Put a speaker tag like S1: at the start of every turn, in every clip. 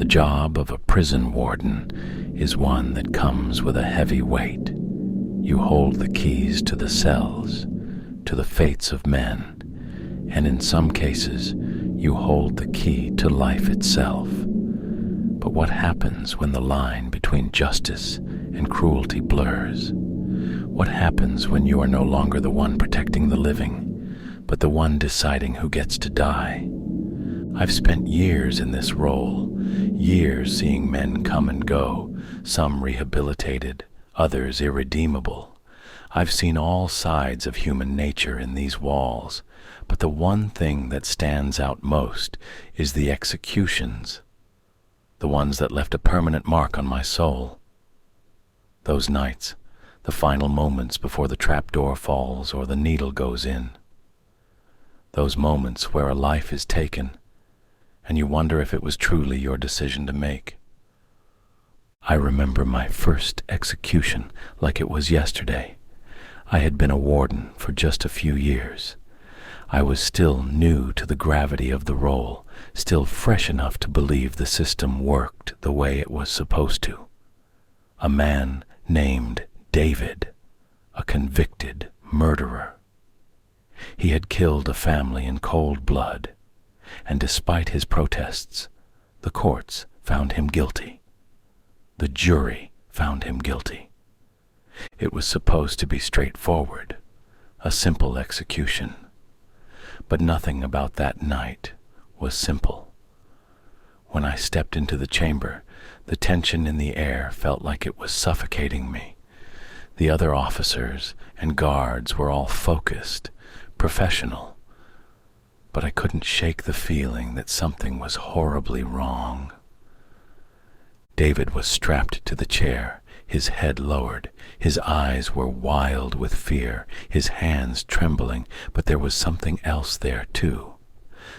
S1: The job of a prison warden is one that comes with a heavy weight. You hold the keys to the cells, to the fates of men, and in some cases, you hold the key to life itself. But what happens when the line between justice and cruelty blurs? What happens when you are no longer the one protecting the living, but the one deciding who gets to die? I've spent years in this role, years seeing men come and go, some rehabilitated, others irredeemable. I've seen all sides of human nature in these walls, but the one thing that stands out most is the executions, the ones that left a permanent mark on my soul. Those nights, the final moments before the trapdoor falls or the needle goes in. Those moments where a life is taken, and you wonder if it was truly your decision to make. I remember my first execution like it was yesterday. I had been a warden for just a few years. I was still new to the gravity of the role, still fresh enough to believe the system worked the way it was supposed to. A man named David, a convicted murderer. He had killed a family in cold blood, and despite his protests, the courts found him guilty. The jury found him guilty. It was supposed to be straightforward, a simple execution. But nothing about that night was simple. When I stepped into the chamber, the tension in the air felt like it was suffocating me. The other officers and guards were all focused, professional, but I couldn't shake the feeling that something was horribly wrong. David was strapped to the chair, his head lowered, his eyes were wild with fear, his hands trembling, but there was something else there too,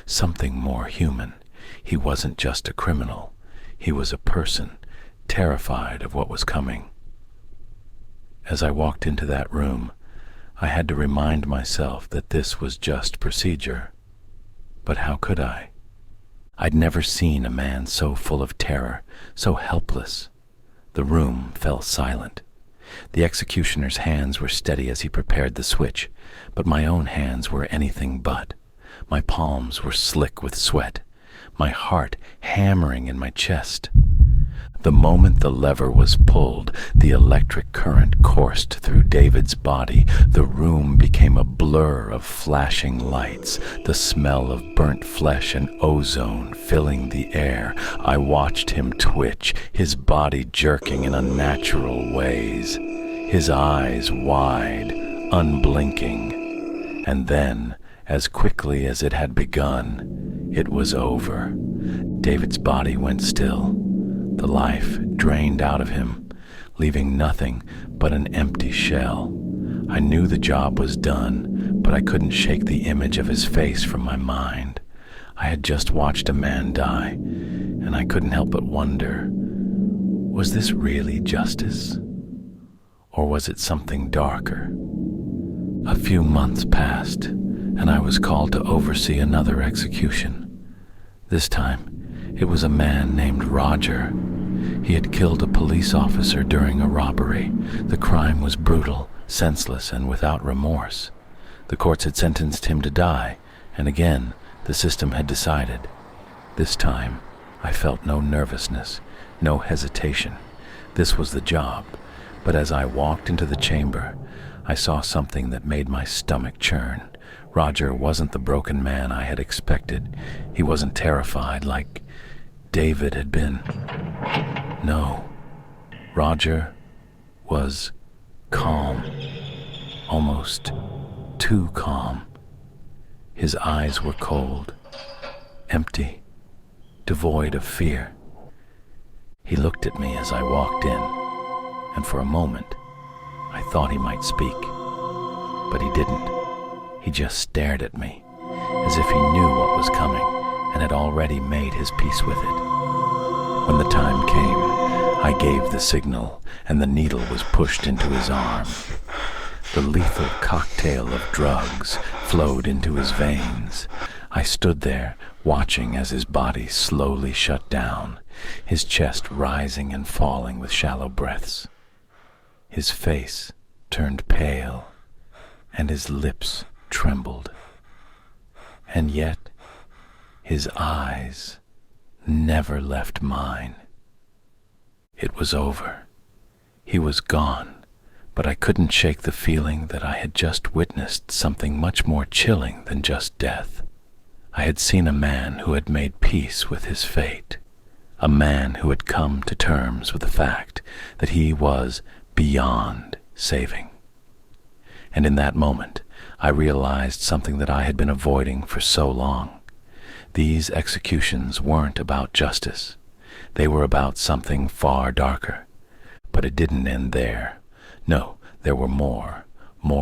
S1: something more human. He wasn't just a criminal, he was a person, terrified of what was coming. As I walked into that room, I had to remind myself that this was just procedure. But how could I? I'd never seen a man so full of terror, so helpless. The room fell silent. The executioner's hands were steady as he prepared the switch, but my own hands were anything but. My palms were slick with sweat, my heart hammering in my chest. The moment the lever was pulled, the electric current coursed through David's body. The room became a blur of flashing lights, the smell of burnt flesh and ozone filling the air. I watched him twitch, his body jerking in unnatural ways, his eyes wide, unblinking. And then, as quickly as it had begun, it was over. David's body went still. The life drained out of him, leaving nothing but an empty shell. I knew the job was done, but I couldn't shake the image of his face from my mind. I had just watched a man die, and I couldn't help but wonder, was this really justice? Or was it something darker? A few months passed, and I was called to oversee another execution. This time, it was a man named Roger. He had killed a police officer during a robbery. The crime was brutal, senseless, and without remorse. The courts had sentenced him to die, and again, the system had decided. This time, I felt no nervousness, no hesitation. This was the job. But as I walked into the chamber, I saw something that made my stomach churn. Roger wasn't the broken man I had expected. He wasn't terrified like David had been. No, Roger was calm, almost too calm. His eyes were cold, empty, devoid of fear. He looked at me as I walked in, and for a moment, I thought he might speak, but he didn't. He just stared at me, as if he knew what was coming and had already made his peace with it. When the time came, I gave the signal, and the needle was pushed into his arm. The lethal cocktail of drugs flowed into his veins. I stood there, watching as his body slowly shut down, his chest rising and falling with shallow breaths. His face turned pale, and his lips trembled. And yet, his eyes never left mine. It was over. He was gone, but I couldn't shake the feeling that I had just witnessed something much more chilling than just death. I had seen a man who had made peace with his fate, a man who had come to terms with the fact that he was beyond saving. And in that moment, I realized something that I had been avoiding for so long. These executions weren't about justice. They were about something far darker. But it didn't end there. No, there were more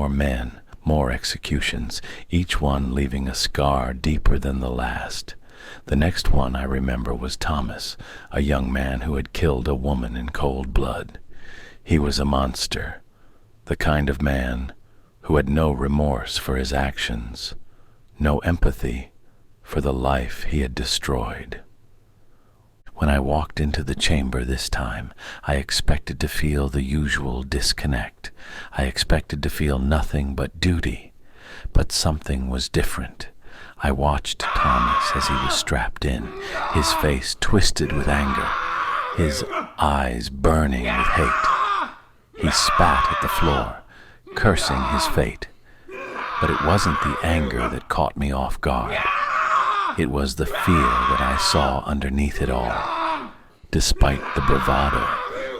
S1: men, more executions, each one leaving a scar deeper than the last. The next one I remember was Thomas, a young man who had killed a woman in cold blood. He was a monster, the kind of man who had no remorse for his actions, no empathy for the life he had destroyed. When I walked into the chamber this time, I expected to feel the usual disconnect. I expected to feel nothing but duty. But something was different. I watched Thomas as he was strapped in, his face twisted with anger, his eyes burning with hate. He spat at the floor, cursing his fate. But it wasn't the anger that caught me off guard. It was the fear that I saw underneath it all. Despite the bravado,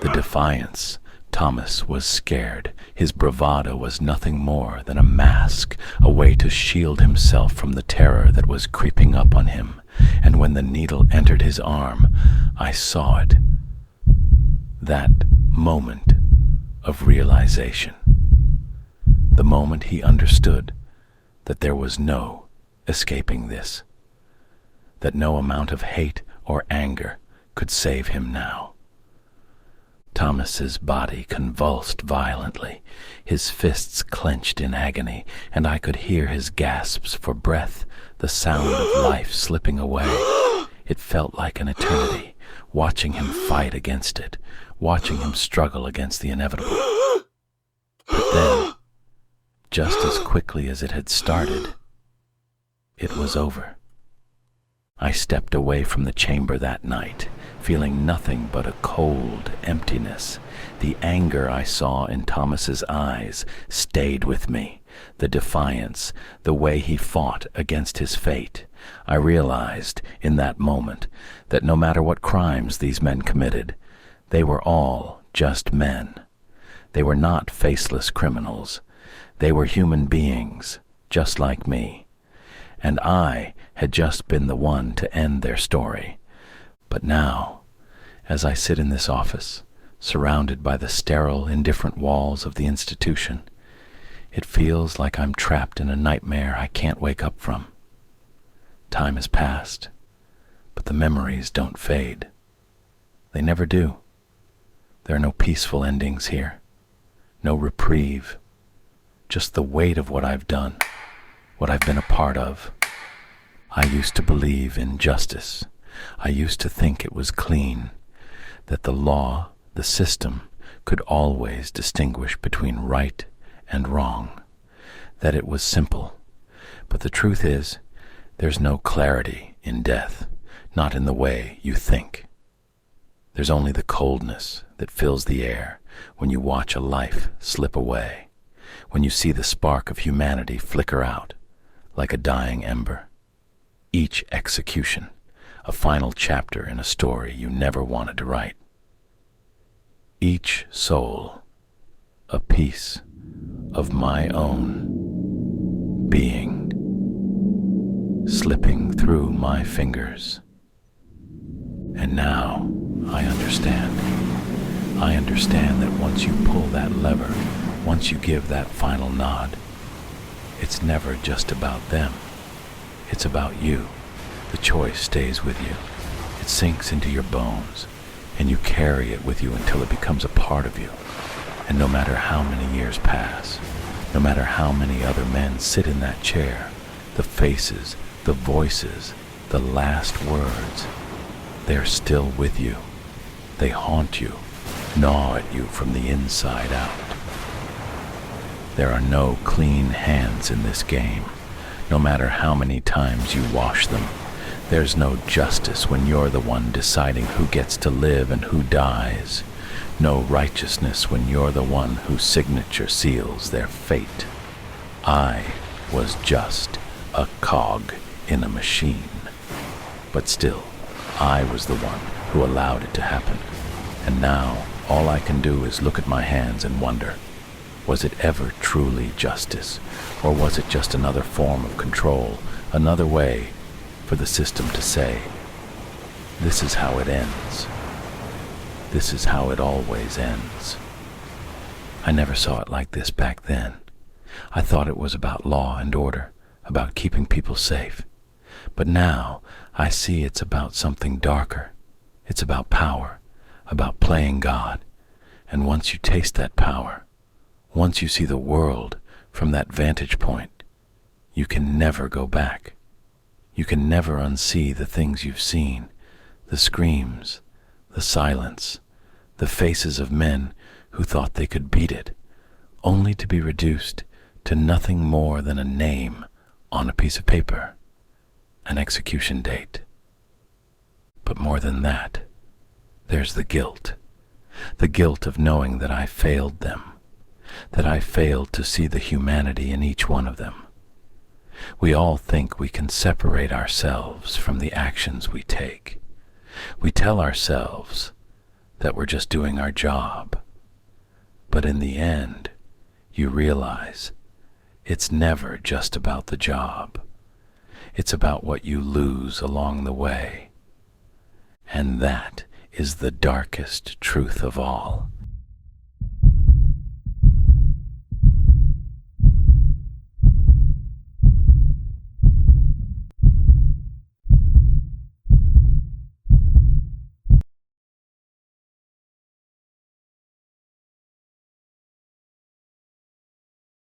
S1: the defiance, Thomas was scared. His bravado was nothing more than a mask, a way to shield himself from the terror that was creeping up on him. And when the needle entered his arm, I saw it. That moment of realization. The moment he understood that there was no escaping this. That no amount of hate or anger could save him now. Thomas's body convulsed violently, his fists clenched in agony, and I could hear his gasps for breath, the sound of life slipping away. It felt like an eternity, watching him fight against it, watching him struggle against the inevitable. But then, just as quickly as it had started, it was over. I stepped away from the chamber that night, feeling nothing but a cold emptiness. The anger I saw in Thomas's eyes stayed with me. The defiance, the way he fought against his fate. I realized in that moment that no matter what crimes these men committed, they were all just men. They were not faceless criminals. They were human beings, just like me. And I had just been the one to end their story. But now, as I sit in this office, surrounded by the sterile, indifferent walls of the institution, it feels like I'm trapped in a nightmare I can't wake up from. Time has passed, but the memories don't fade. They never do. There are no peaceful endings here, no reprieve, just the weight of what I've done, what I've been a part of. I used to believe in justice. I used to think it was clean, that the law, the system, could always distinguish between right and wrong, that it was simple. But the truth is, there's no clarity in death, not in the way you think. There's only the coldness that fills the air when you watch a life slip away, when you see the spark of humanity flicker out like a dying ember. Each execution, a final chapter in a story you never wanted to write. Each soul, a piece of my own being, slipping through my fingers. And now I understand. I understand that once you pull that lever, once you give that final nod, it's never just about them. It's about you. The choice stays with you. It sinks into your bones, and you carry it with you until it becomes a part of you. And no matter how many years pass, no matter how many other men sit in that chair, the faces, the voices, the last words, They're still with you. They haunt you, gnaw at you from the inside out. There are no clean hands in this game, no matter how many times you wash them. There's no justice when you're the one deciding who gets to live and who dies. No righteousness when you're the one whose signature seals their fate. I was just a cog in a machine. But still, I was the one who allowed it to happen. And now, all I can do is look at my hands and wonder, was it ever truly justice? Or was it just another form of control, another way for the system to say, this is how it ends. This is how it always ends. I never saw it like this back then. I thought it was about law and order, about keeping people safe. But now I see it's about something darker. It's about power, about playing God. And once you taste that power, once you see the world from that vantage point, you can never go back. You can never unsee the things you've seen, the screams, the silence, the faces of men who thought they could beat it, only to be reduced to nothing more than a name on a piece of paper, an execution date. But more than that, there's the guilt of knowing that I failed them, that I failed to see the humanity in each one of them. We all think we can separate ourselves from the actions we take. We tell ourselves that we're just doing our job. But in the end, you realize it's never just about the job. It's about what you lose along the way. And that is the darkest truth of all.